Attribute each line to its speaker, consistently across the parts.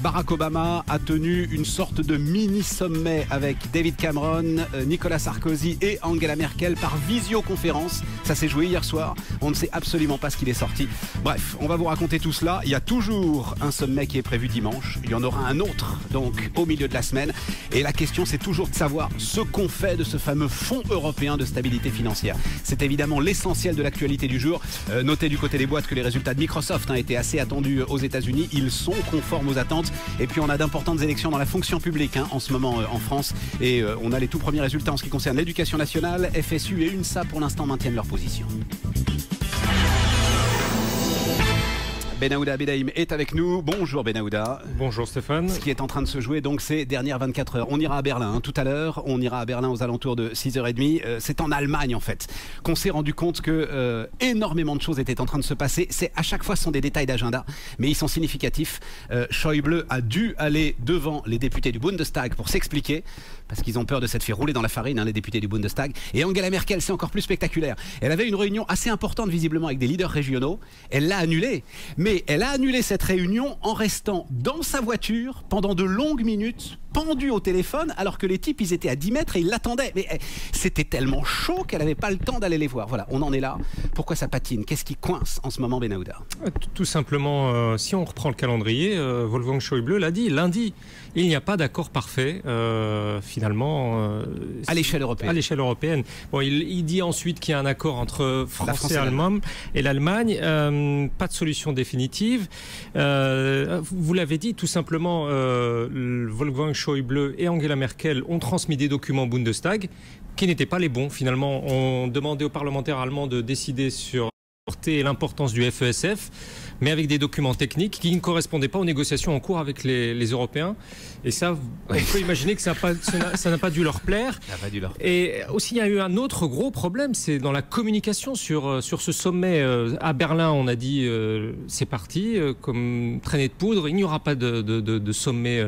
Speaker 1: Barack Obama a tenu une sorte de mini-sommet avec David Cameron, Nicolas Sarkozy et Angela Merkel par visioconférence. Ça s'est joué hier soir. On ne sait absolument pas ce qu'il est sorti. Bref, on va vous raconter tout cela. Il y a toujours un sommet qui est prévu dimanche. Il y en aura un autre, donc, au milieu de la semaine. Et la question, c'est toujours de savoir ce qu'on fait de ce fameux fonds européen de stabilité financière. C'est évidemment l'essentiel de l'actualité du jour. Notez du côté des boîtes que les résultats de Microsoft étaient assez attendus aux États-Unis. Ils sont conformes aux attentes. Et puis on a d'importantes élections dans la fonction publique en ce moment en France. Et on a les tout premiers résultats en ce qui concerne l'éducation nationale. FSU et UNSA pour l'instant maintiennent leur position. Benahouda Bedaïm est avec nous. Bonjour Benahouda.
Speaker 2: Bonjour Stéphane. Ce
Speaker 1: qui est en train de se jouer donc ces dernières 24 heures. On ira à Berlin tout à l'heure. On ira à Berlin aux alentours de 6h30. C'est en Allemagne en fait qu'on s'est rendu compte que énormément de choses étaient en train de se passer. C'est à chaque fois ce sont des détails d'agenda, mais ils sont significatifs. Schäuble a dû aller devant les députés du Bundestag pour s'expliquer parce qu'ils ont peur de s'être fait rouler dans la farine, les députés du Bundestag. Et Angela Merkel, c'est encore plus spectaculaire. Elle avait une réunion assez importante visiblement avec des leaders régionaux. Elle l'a annulée. Mais elle a annulé cette réunion en restant dans sa voiture pendant de longues minutes, pendue au téléphone, alors que les types, ils étaient à 10 mètres et ils l'attendaient. Mais c'était tellement chaud qu'elle n'avait pas le temps d'aller les voir. Voilà, on en est là. Pourquoi ça patine? Qu'est-ce qui coince en ce moment, Benahouda?
Speaker 2: Tout simplement, si on reprend le calendrier, Wolfgang Schäuble l'a dit, lundi, il n'y a pas d'accord parfait, finalement.
Speaker 1: À l'échelle européenne.
Speaker 2: À l'échelle européenne. Bon, il dit ensuite qu'il y a un accord entre France et l'Allemagne. Pas de solution définitive. Vous l'avez dit, tout simplement, Wolfgang Schäuble et Angela Merkel ont transmis des documents au Bundestag qui n'étaient pas les bons. Finalement, on demandait aux parlementaires allemands de décider sur l'importance du FESF, mais avec des documents techniques qui ne correspondaient pas aux négociations en cours avec les Européens. Et ça, on peut imaginer que ça n'a pas dû leur plaire. Et aussi, il y a eu un autre gros problème, c'est dans la communication sur ce sommet à Berlin. On a dit, c'est parti, comme traînée de poudre, il n'y aura pas de sommet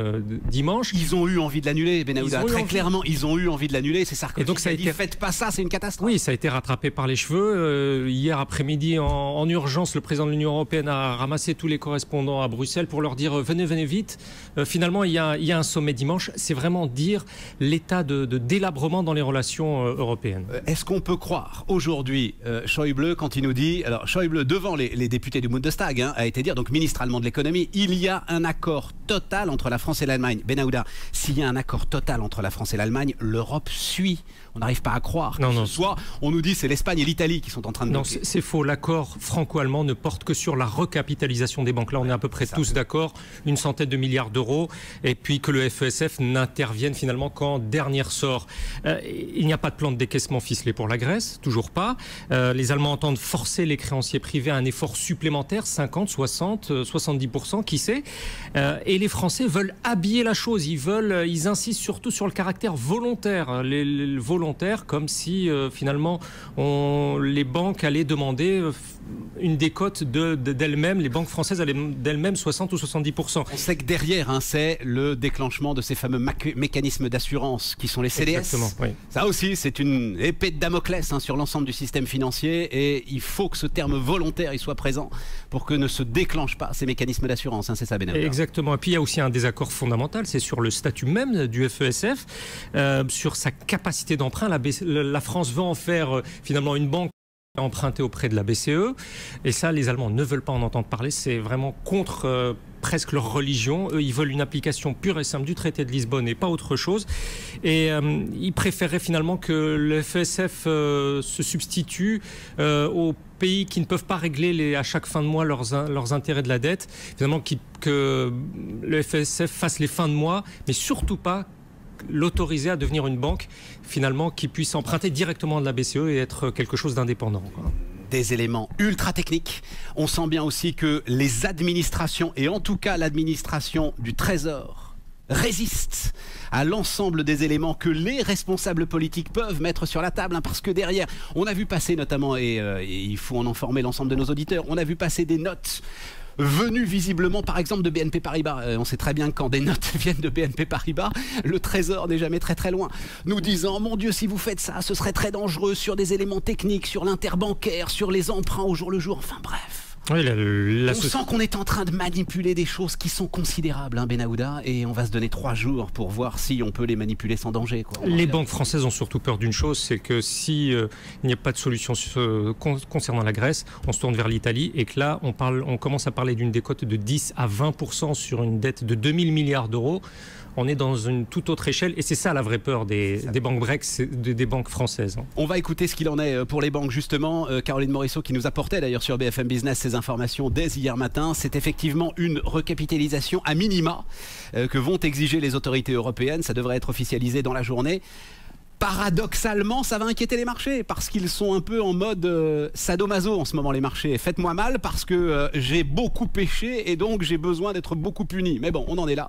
Speaker 2: dimanche.
Speaker 1: Ils ont eu envie de l'annuler, Benahouda. Très clairement, ils ont eu envie de l'annuler. C'est Sarkozy.
Speaker 2: Et donc, ça a été...
Speaker 1: faites pas ça, c'est une catastrophe.
Speaker 2: Oui, ça a été rattrapé par les cheveux. Hier après-midi, en urgence, le président de l'Union européenne a ramassé tous les correspondants à Bruxelles pour leur dire venez vite. Finalement, il y a un sommet dimanche. C'est vraiment dire l'état de délabrement dans les relations européennes.
Speaker 1: Est-ce qu'on peut croire aujourd'hui Schäuble quand il nous dit, alors Schäuble devant les députés du Bundestag a été dire, donc ministre allemand de l'économie, il y a un accord total entre la France et l'Allemagne. Benahouda, s'il y a un accord total entre la France et l'Allemagne, l'Europe suit. On n'arrive pas à croire.
Speaker 2: Non.
Speaker 1: Soit on nous dit c'est l'Espagne et l'Italie qui sont en train de...
Speaker 2: Non, c'est faux. L'accord franco-allemand ne porte que sur la recapitalisation des banques. Là, on est à peu près tous d'accord. 100 milliards d'euros. Et puis que le FESF n'intervienne finalement qu'en dernier ressort. Il n'y a pas de plan de décaissement ficelé pour la Grèce. Toujours pas. Les Allemands entendent forcer les créanciers privés à un effort supplémentaire. 50, 60, 70%, qui sait. Et les Français veulent habiller la chose. Ils insistent surtout sur le caractère volontaire. Volontaire, comme si finalement les banques allaient demander une décote d'elles-mêmes, les banques françaises allaient d'elles-mêmes 60 ou 70%.
Speaker 1: On sait que derrière, c'est le déclenchement de ces fameux mécanismes d'assurance qui sont les CDS.
Speaker 2: Exactement, oui.
Speaker 1: Ça aussi, c'est une épée de Damoclès sur l'ensemble du système financier et il faut que ce terme volontaire il soit présent pour que ne se déclenchent pas ces mécanismes d'assurance. C'est ça, Benahouda.
Speaker 2: Exactement. Et puis il y a aussi un désaccord fondamental, c'est sur le statut même du FESF, sur sa capacité d'emprunt. La France veut en faire finalement une banque emprunter auprès de la BCE, et ça les Allemands ne veulent pas en entendre parler. C'est vraiment contre presque leur religion. Eux, ils veulent une application pure et simple du traité de Lisbonne et pas autre chose, et ils préféreraient finalement que le FESF se substitue aux pays qui ne peuvent pas régler à chaque fin de mois leurs intérêts de la dette, finalement que le FESF fasse les fins de mois, mais surtout pas l'autoriser à devenir une banque finalement qui puisse emprunter directement de la BCE et être quelque chose d'indépendant.
Speaker 1: Des éléments ultra techniques. On sent bien aussi que les administrations, et en tout cas l'administration du Trésor, résistent à l'ensemble des éléments que les responsables politiques peuvent mettre sur la table, parce que derrière, on a vu passer notamment, et il faut en informer l'ensemble de nos auditeurs, on a vu passer des notes venus visiblement par exemple de BNP Paribas. On sait très bien que quand des notes viennent de BNP Paribas, le Trésor n'est jamais très loin, nous disant mon Dieu, si vous faites ça, ce serait très dangereux sur des éléments techniques, sur l'interbancaire, sur les emprunts au jour le jour, enfin bref.
Speaker 2: Oui,
Speaker 1: on sent qu'on est en train de manipuler des choses qui sont considérables, hein, Benahouda, et on va se donner 3 jours pour voir si on peut les manipuler sans danger, quoi.
Speaker 2: Les banques françaises ont surtout peur d'une chose, c'est que si il n'y a pas de solution concernant la Grèce, on se tourne vers l'Italie et que là, on commence à parler d'une décote de 10 à 20% sur une dette de 2000 milliards d'euros. On est dans une toute autre échelle et c'est ça la vraie peur des banques grecques, des banques françaises.
Speaker 1: On va écouter ce qu'il en est pour les banques justement. Caroline Morisseau qui nous apportait d'ailleurs sur BFM Business ces informations dès hier matin. C'est effectivement une recapitalisation à minima que vont exiger les autorités européennes. Ça devrait être officialisé dans la journée. Paradoxalement, ça va inquiéter les marchés parce qu'ils sont un peu en mode sadomaso en ce moment, les marchés. Faites-moi mal parce que j'ai beaucoup péché et donc j'ai besoin d'être beaucoup puni. Mais bon, on en est là.